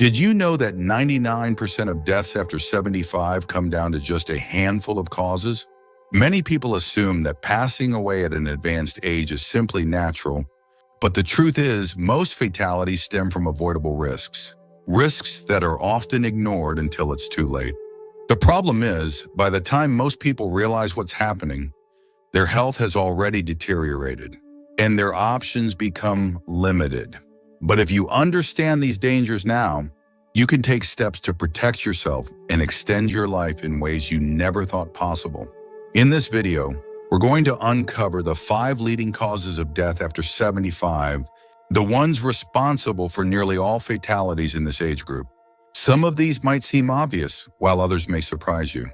Did you know that 99% of deaths after 75 come down to just a handful of causes? Many people assume that passing away at an advanced age is simply natural, but the truth is most fatalities stem from avoidable risks. Risks that are often ignored until it's too late. The problem is, by the time most people realize what's happening, their health has already deteriorated, and their options become limited. But if you understand these dangers now, you can take steps to protect yourself and extend your life in ways you never thought possible. In this video, we're going to uncover the 5 leading causes of death after 75, the ones responsible for nearly all fatalities in this age group. Some of these might seem obvious, while others may surprise you.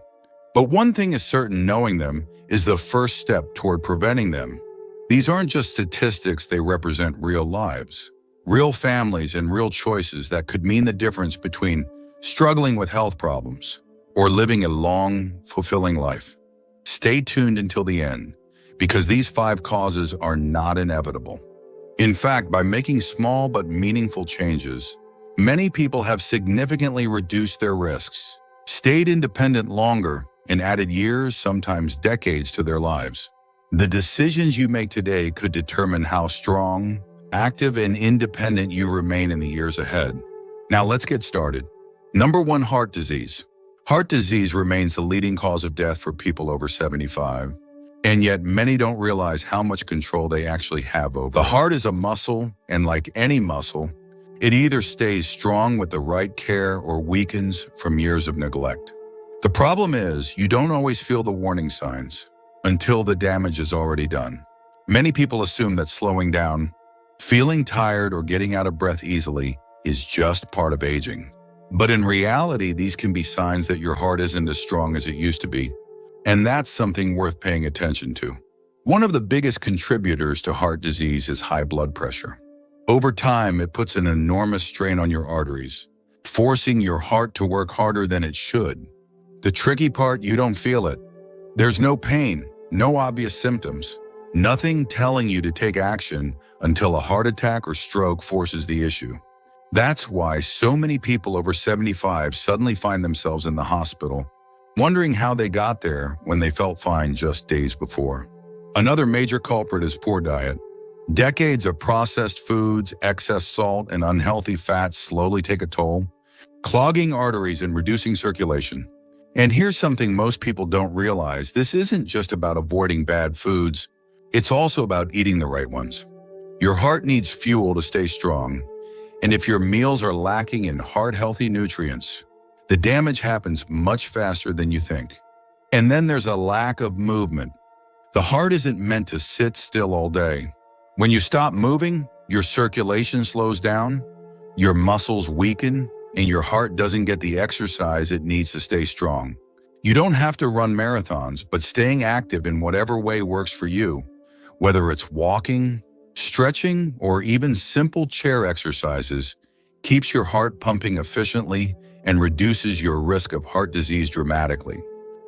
But one thing is certain: knowing them is the first step toward preventing them. These aren't just statistics, they represent real lives. Real families and real choices that could mean the difference between struggling with health problems or living a long, fulfilling life. Stay tuned until the end, because these 5 causes are not inevitable. In fact, by making small but meaningful changes, many people have significantly reduced their risks, stayed independent longer, and added years, sometimes decades, to their lives. The decisions you make today could determine how strong, active, and independent you remain in the years ahead. Now let's get started. Number 1, heart disease. Heart disease remains the leading cause of death for people over 75, and yet many don't realize how much control they actually have over it. The heart is a muscle, and like any muscle, it either stays strong with the right care or weakens from years of neglect. The problem is, you don't always feel the warning signs until the damage is already done. Many people assume that slowing down, feeling tired, or getting out of breath easily is just part of aging. But in reality, these can be signs that your heart isn't as strong as it used to be, and that's something worth paying attention to. One of the biggest contributors to heart disease is high blood pressure. Over time, it puts an enormous strain on your arteries, forcing your heart to work harder than it should. The tricky part: you don't feel it. There's no pain, no obvious symptoms, nothing telling you to take action until a heart attack or stroke forces the issue. That's why so many people over 75 suddenly find themselves in the hospital, wondering how they got there when they felt fine just days before. Another major culprit is poor diet. Decades of processed foods, excess salt, and unhealthy fats slowly take a toll, clogging arteries and reducing circulation. And here's something most people don't realize: this isn't just about avoiding bad foods, it's also about eating the right ones. Your heart needs fuel to stay strong, and if your meals are lacking in heart-healthy nutrients, the damage happens much faster than you think. And then there's a lack of movement. The heart isn't meant to sit still all day. When you stop moving, your circulation slows down, your muscles weaken, and your heart doesn't get the exercise it needs to stay strong. You don't have to run marathons, but staying active in whatever way works for you, whether it's walking, stretching, or even simple chair exercises, keeps your heart pumping efficiently and reduces your risk of heart disease dramatically.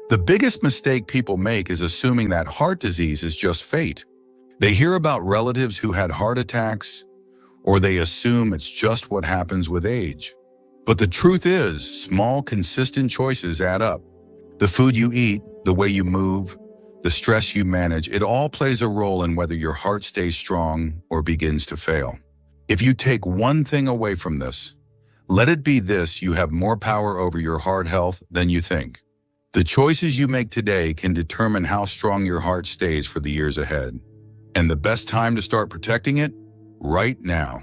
The biggest mistake people make is assuming that heart disease is just fate. They hear about relatives who had heart attacks, or they assume it's just what happens with age. But the truth is, small, consistent choices add up. The food you eat, the way you move, the stress you manage, it all plays a role in whether your heart stays strong or begins to fail. If you take one thing away from this, let it be this: you have more power over your heart health than you think. The choices you make today can determine how strong your heart stays for the years ahead. And the best time to start protecting it? Right now.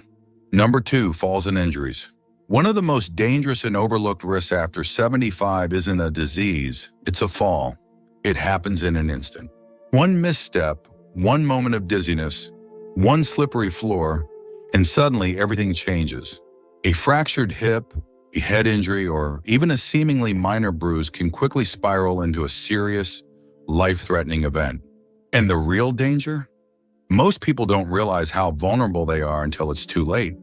Number 2, falls and injuries. One of the most dangerous and overlooked risks after 75 isn't a disease, it's a fall. It happens in an instant. One misstep, one moment of dizziness, one slippery floor, and suddenly everything changes. A fractured hip, a head injury, or even a seemingly minor bruise can quickly spiral into a serious, life-threatening event. And the real danger? Most people don't realize how vulnerable they are until it's too late.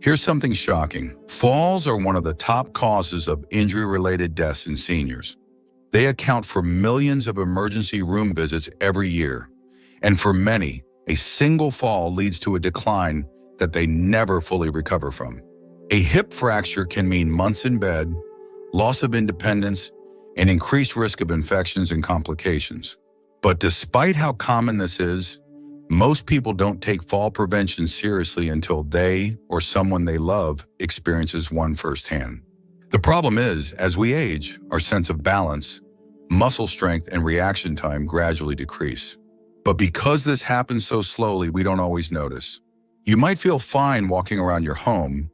Here's something shocking. Falls are one of the top causes of injury-related deaths in seniors. They account for millions of emergency room visits every year. And for many, a single fall leads to a decline that they never fully recover from. A hip fracture can mean months in bed, loss of independence, and increased risk of infections and complications. But despite how common this is, most people don't take fall prevention seriously until they or someone they love experiences one firsthand. The problem is, as we age, our sense of balance, muscle strength, and reaction time gradually decrease. But because this happens so slowly, we don't always notice. You might feel fine walking around your home,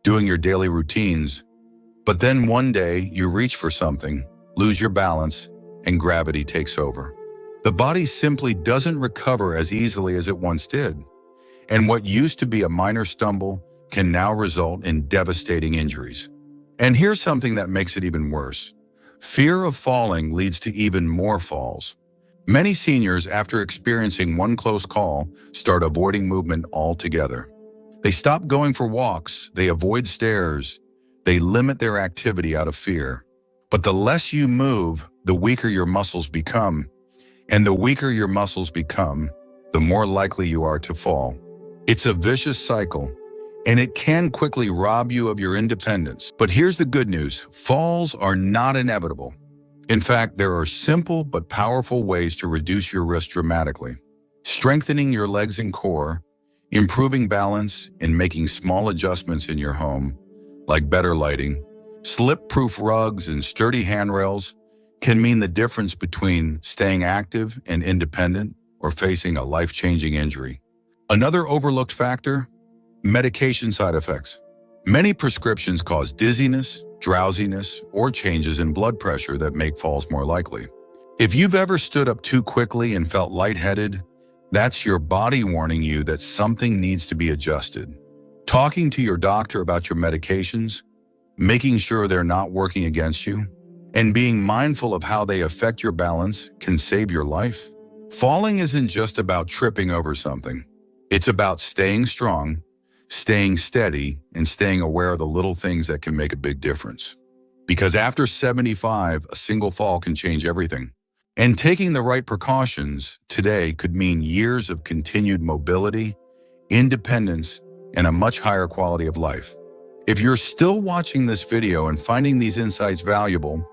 doing your daily routines, but then one day you reach for something, lose your balance, and gravity takes over. The body simply doesn't recover as easily as it once did, and what used to be a minor stumble can now result in devastating injuries. And here's something that makes it even worse. Fear of falling leads to even more falls. Many seniors, after experiencing one close call, start avoiding movement altogether. They stop going for walks, they avoid stairs, they limit their activity out of fear. But the less you move, the weaker your muscles become. And the weaker your muscles become, the more likely you are to fall. It's a vicious cycle, and it can quickly rob you of your independence. But here's the good news: falls are not inevitable. In fact, there are simple but powerful ways to reduce your risk dramatically. Strengthening your legs and core, improving balance, and making small adjustments in your home, like better lighting, slip-proof rugs, and sturdy handrails, can mean the difference between staying active and independent or facing a life-changing injury. Another overlooked factor: medication side effects. Many prescriptions cause dizziness, drowsiness, or changes in blood pressure that make falls more likely. If you've ever stood up too quickly and felt lightheaded, that's your body warning you that something needs to be adjusted. Talking to your doctor about your medications, making sure they're not working against you, and being mindful of how they affect your balance can save your life. Falling isn't just about tripping over something. It's about staying strong, staying steady, and staying aware of the little things that can make a big difference. Because after 75, a single fall can change everything. And taking the right precautions today could mean years of continued mobility, independence, and a much higher quality of life. If you're still watching this video and finding these insights valuable,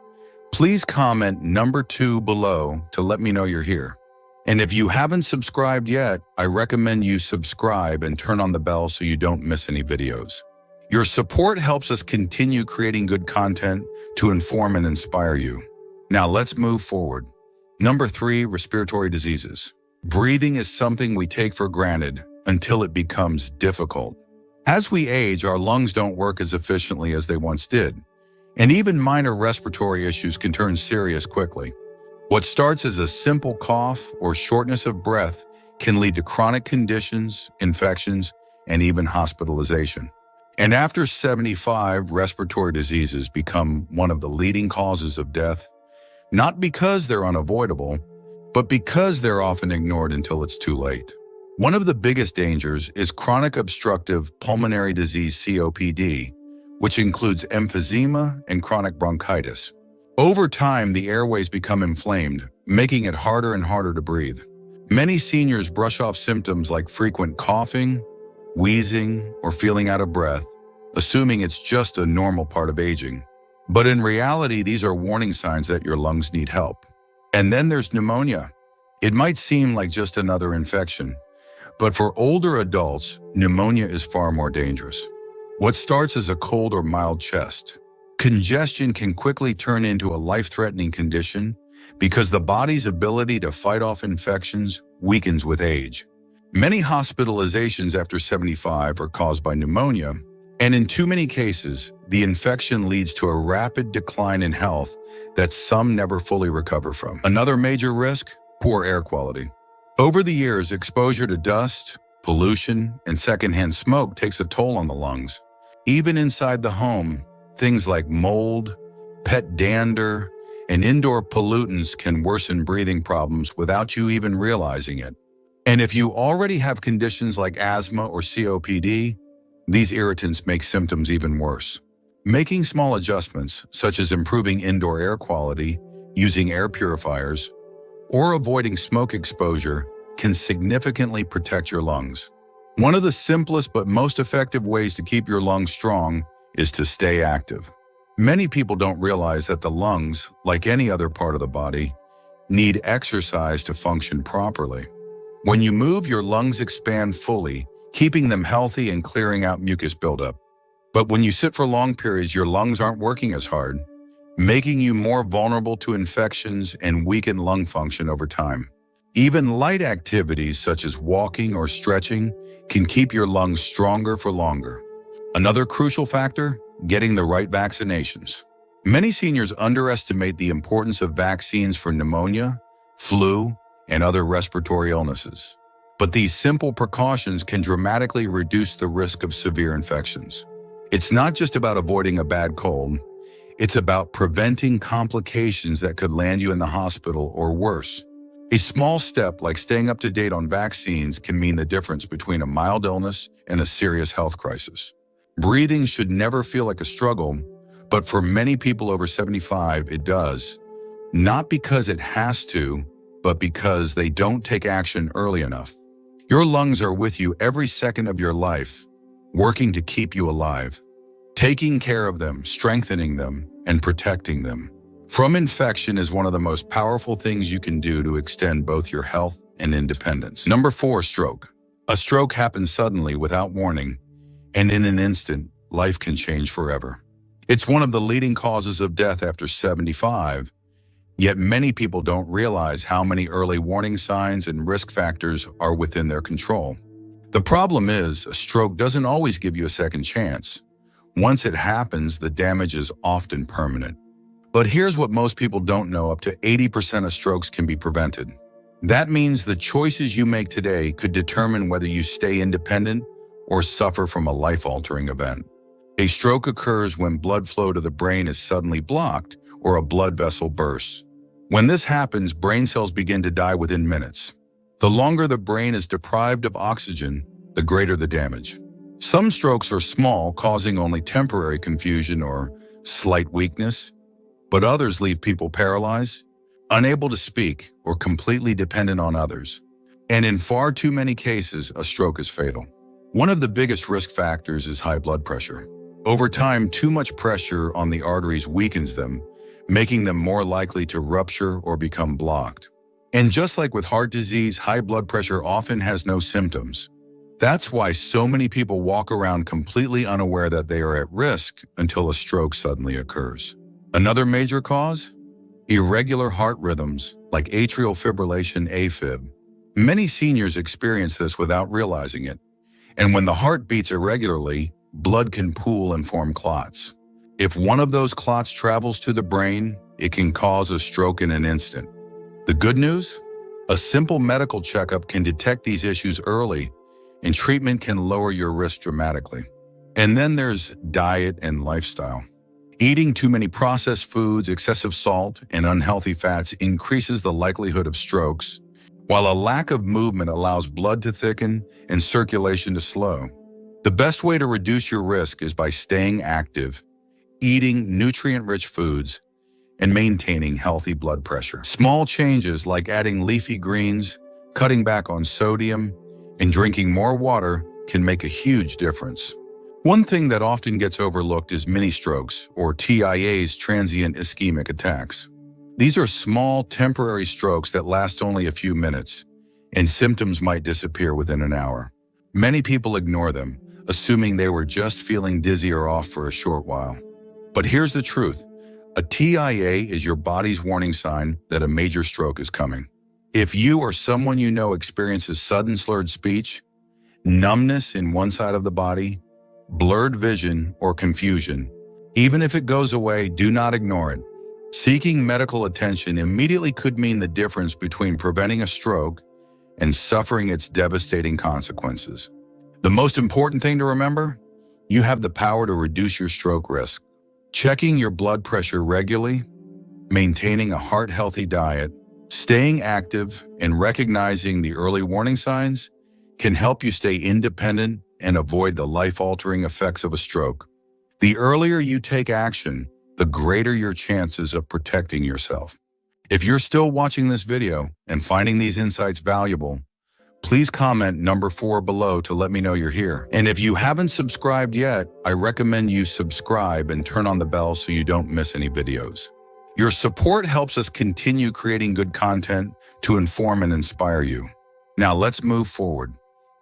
please comment number 2 below to let me know you're here. And if you haven't subscribed yet, I recommend you subscribe and turn on the bell so you don't miss any videos. Your support helps us continue creating good content to inform and inspire you. Now let's move forward. Number 3, respiratory diseases. Breathing is something we take for granted until it becomes difficult. As we age, our lungs don't work as efficiently as they once did, and even minor respiratory issues can turn serious quickly. What starts as a simple cough or shortness of breath can lead to chronic conditions, infections, and even hospitalization. And after 75, respiratory diseases become one of the leading causes of death, not because they're unavoidable, but because they're often ignored until it's too late. One of the biggest dangers is chronic obstructive pulmonary disease, COPD, which includes emphysema and chronic bronchitis. Over time, the airways become inflamed, making it harder and harder to breathe. Many seniors brush off symptoms like frequent coughing, wheezing, or feeling out of breath, assuming it's just a normal part of aging. But in reality, these are warning signs that your lungs need help. And then there's pneumonia. It might seem like just another infection, but for older adults, pneumonia is far more dangerous. What starts as a cold or mild chest congestion can quickly turn into a life-threatening condition because the body's ability to fight off infections weakens with age. Many hospitalizations after 75 are caused by pneumonia, and in too many cases, the infection leads to a rapid decline in health that some never fully recover from. Another major risk: poor air quality. Over the years, exposure to dust, pollution, and secondhand smoke takes a toll on the lungs. Even inside the home, things like mold, pet dander, and indoor pollutants can worsen breathing problems without you even realizing it. And if you already have conditions like asthma or COPD, these irritants make symptoms even worse. Making small adjustments, such as improving indoor air quality, using air purifiers, or avoiding smoke exposure, can significantly protect your lungs. One of the simplest but most effective ways to keep your lungs strong is to stay active. Many people don't realize that the lungs, like any other part of the body, need exercise to function properly. When you move, your lungs expand fully, keeping them healthy and clearing out mucus buildup. But when you sit for long periods, your lungs aren't working as hard, making you more vulnerable to infections and weaken lung function over time. Even light activities such as walking or stretching can keep your lungs stronger for longer. Another crucial factor, getting the right vaccinations. Many seniors underestimate the importance of vaccines for pneumonia, flu, and other respiratory illnesses. But these simple precautions can dramatically reduce the risk of severe infections. It's not just about avoiding a bad cold, it's about preventing complications that could land you in the hospital or worse. A small step like staying up to date on vaccines can mean the difference between a mild illness and a serious health crisis. Breathing should never feel like a struggle, but for many people over 75, it does. Not because it has to, but because they don't take action early enough. Your lungs are with you every second of your life, working to keep you alive, taking care of them, strengthening them, and protecting them from infection is one of the most powerful things you can do to extend both your health and independence. Number 4, stroke. A stroke happens suddenly without warning, and in an instant, life can change forever. It's one of the leading causes of death after 75, yet many people don't realize how many early warning signs and risk factors are within their control. The problem is, a stroke doesn't always give you a second chance. Once it happens, the damage is often permanent. But here's what most people don't know: up to 80% of strokes can be prevented. That means the choices you make today could determine whether you stay independent or suffer from a life-altering event. A stroke occurs when blood flow to the brain is suddenly blocked or a blood vessel bursts. When this happens, brain cells begin to die within minutes. The longer the brain is deprived of oxygen, the greater the damage. Some strokes are small, causing only temporary confusion or slight weakness, but others leave people paralyzed, unable to speak, or completely dependent on others. And in far too many cases, a stroke is fatal. One of the biggest risk factors is high blood pressure. Over time, too much pressure on the arteries weakens them, making them more likely to rupture or become blocked. And just like with heart disease, high blood pressure often has no symptoms. That's why so many people walk around completely unaware that they are at risk until a stroke suddenly occurs. Another major cause? Irregular heart rhythms, like atrial fibrillation AFib. Many seniors experience this without realizing it. And when the heart beats irregularly, blood can pool and form clots. If one of those clots travels to the brain, it can cause a stroke in an instant. The good news? A simple medical checkup can detect these issues early, and treatment can lower your risk dramatically. And then there's diet and lifestyle. Eating too many processed foods, excessive salt, and unhealthy fats increases the likelihood of strokes, while a lack of movement allows blood to thicken and circulation to slow. The best way to reduce your risk is by staying active, eating nutrient-rich foods, and maintaining healthy blood pressure. Small changes like adding leafy greens, cutting back on sodium, and drinking more water can make a huge difference. One thing that often gets overlooked is mini-strokes, or TIAs, transient ischemic attacks. These are small, temporary strokes that last only a few minutes, and symptoms might disappear within an hour. Many people ignore them, assuming they were just feeling dizzy or off for a short while. But here's the truth. A TIA is your body's warning sign that a major stroke is coming. If you or someone you know experiences sudden slurred speech, numbness in one side of the body, blurred vision, or confusion, even if it goes away, do not ignore it. Seeking medical attention immediately could mean the difference between preventing a stroke and suffering its devastating consequences. The most important thing to remember, you have the power to reduce your stroke risk. Checking your blood pressure regularly, maintaining a heart-healthy diet, staying active, and recognizing the early warning signs can help you stay independent and avoid the life-altering effects of a stroke. The earlier you take action, the greater your chances of protecting yourself. If you're still watching this video and finding these insights valuable, Please comment number 4 below to let me know you're here. And if you haven't subscribed yet, I recommend you subscribe and turn on the bell so you don't miss any videos. Your support helps us continue creating good content to inform and inspire you. Now let's move forward.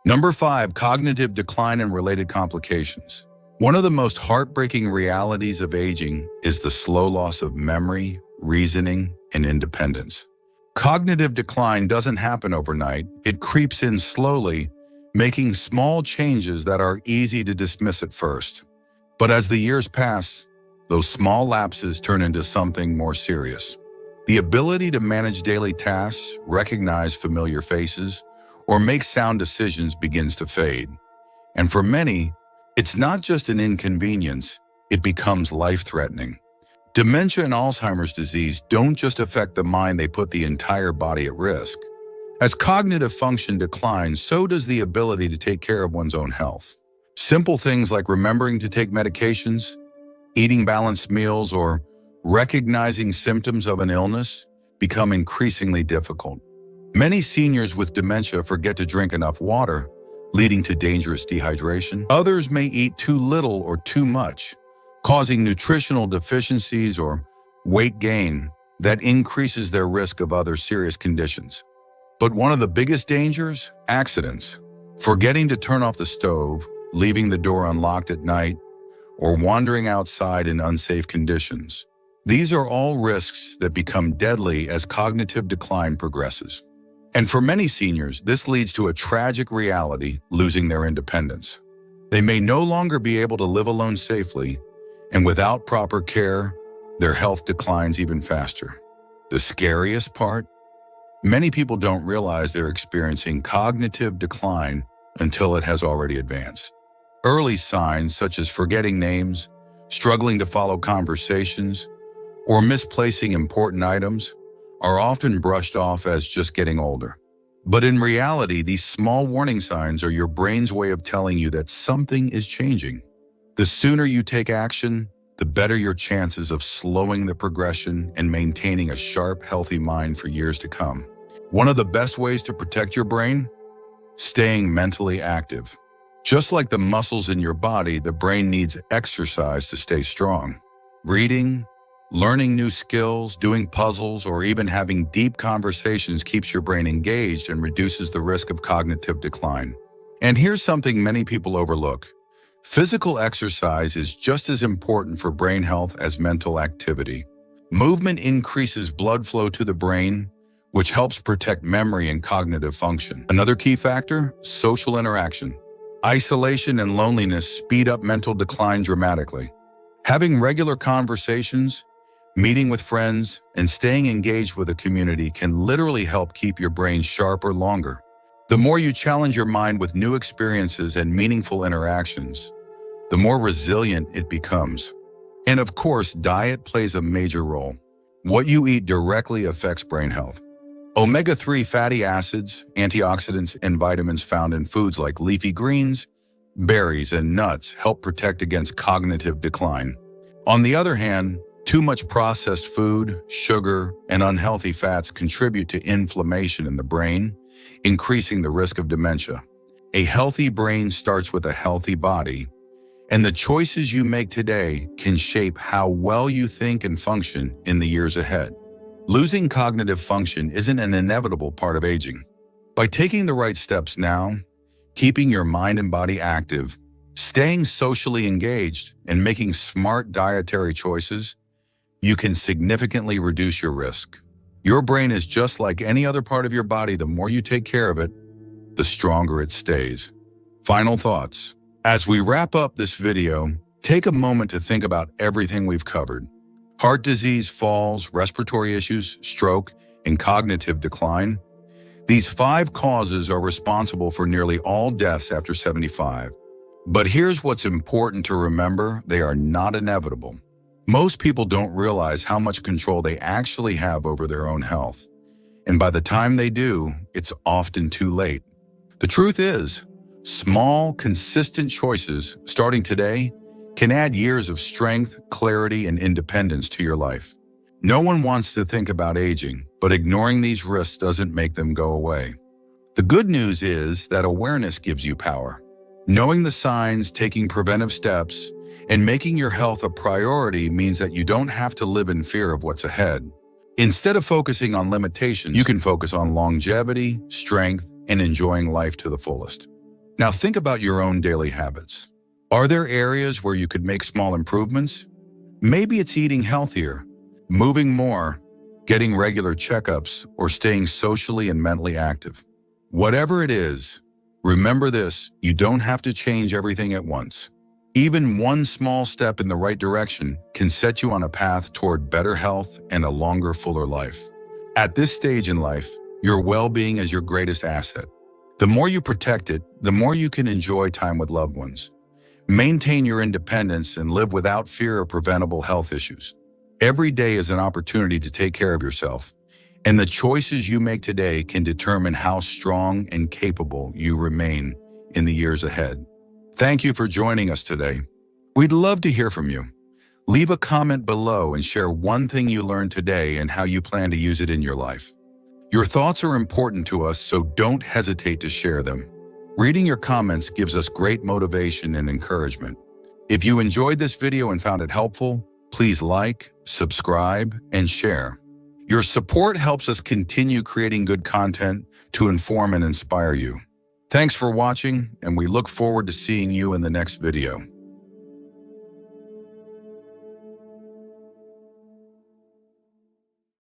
Number 5, cognitive decline and related complications. One of the most heartbreaking realities of aging is the slow loss of memory, reasoning, and independence. Cognitive decline doesn't happen overnight. It creeps in slowly, making small changes that are easy to dismiss at first. But as the years pass, those small lapses turn into something more serious. The ability to manage daily tasks, recognize familiar faces, or make sound decisions begins to fade. And for many, it's not just an inconvenience, it becomes life-threatening. Dementia and Alzheimer's disease don't just affect the mind, they put the entire body at risk. As cognitive function declines, so does the ability to take care of one's own health. Simple things like remembering to take medications, eating balanced meals, or recognizing symptoms of an illness become increasingly difficult. Many seniors with dementia forget to drink enough water, leading to dangerous dehydration. Others may eat too little or too much, causing nutritional deficiencies or weight gain that increases their risk of other serious conditions. But one of the biggest dangers? Accidents. Forgetting to turn off the stove, leaving the door unlocked at night, or wandering outside in unsafe conditions. These are all risks that become deadly as cognitive decline progresses. And for many seniors, this leads to a tragic reality: losing their independence. They may no longer be able to live alone safely, and without proper care, their health declines even faster. The scariest part? Many people don't realize they're experiencing cognitive decline until it has already advanced. Early signs such as forgetting names, struggling to follow conversations, or misplacing important items are often brushed off as just getting older. But in reality, these small warning signs are your brain's way of telling you that something is changing. The sooner you take action, the better your chances of slowing the progression and maintaining a sharp, healthy mind for years to come. One of the best ways to protect your brain? Staying mentally active. Just like the muscles in your body, the brain needs exercise to stay strong. Reading, learning new skills, doing puzzles, or even having deep conversations keeps your brain engaged and reduces the risk of cognitive decline. And here's something many people overlook. Physical exercise is just as important for brain health as mental activity. Movement increases blood flow to the brain, which helps protect memory and cognitive function. Another key factor? Social interaction. Isolation and loneliness speed up mental decline dramatically. Having regular conversations, meeting with friends, and staying engaged with a community can literally help keep your brain sharper longer. The more you challenge your mind with new experiences and meaningful interactions, the more resilient it becomes. And of course, diet plays a major role. What you eat directly affects brain health. Omega-3 fatty acids, antioxidants, and vitamins found in foods like leafy greens, berries, and nuts help protect against cognitive decline. On the other hand, too much processed food, sugar, and unhealthy fats contribute to inflammation in the brain, increasing the risk of dementia. A healthy brain starts with a healthy body, and the choices you make today can shape how well you think and function in the years ahead. Losing cognitive function isn't an inevitable part of aging. By taking the right steps now, keeping your mind and body active, staying socially engaged, and making smart dietary choices, you can significantly reduce your risk. Your brain is just like any other part of your body. The more you take care of it, the stronger it stays. Final thoughts. As we wrap up this video, take a moment to think about everything we've covered. Heart disease, falls, respiratory issues, stroke, and cognitive decline. These 5 causes are responsible for nearly all deaths after 75. But here's what's important to remember: they are not inevitable. Most people don't realize how much control they actually have over their own health. And by the time they do, it's often too late. The truth is, small, consistent choices starting today can add years of strength, clarity, and independence to your life. No one wants to think about aging, but ignoring these risks doesn't make them go away. The good news is that awareness gives you power. Knowing the signs, taking preventive steps, and making your health a priority means that you don't have to live in fear of what's ahead. Instead of focusing on limitations, you can focus on longevity, strength, and enjoying life to the fullest. Now think about your own daily habits. Are there areas where you could make small improvements? Maybe it's eating healthier, moving more, getting regular checkups, or staying socially and mentally active. Whatever it is, remember this: you don't have to change everything at once. Even one small step in the right direction can set you on a path toward better health and a longer, fuller life. At this stage in life, your well-being is your greatest asset. The more you protect it, the more you can enjoy time with loved ones. Maintain your independence and live without fear of preventable health issues. Every day is an opportunity to take care of yourself, and the choices you make today can determine how strong and capable you remain in the years ahead. Thank you for joining us today. We'd love to hear from you. Leave a comment below and share one thing you learned today and how you plan to use it in your life. Your thoughts are important to us, so don't hesitate to share them. Reading your comments gives us great motivation and encouragement. If you enjoyed this video and found it helpful, please like, subscribe, and share. Your support helps us continue creating good content to inform and inspire you. Thanks for watching, and we look forward to seeing you in the next video.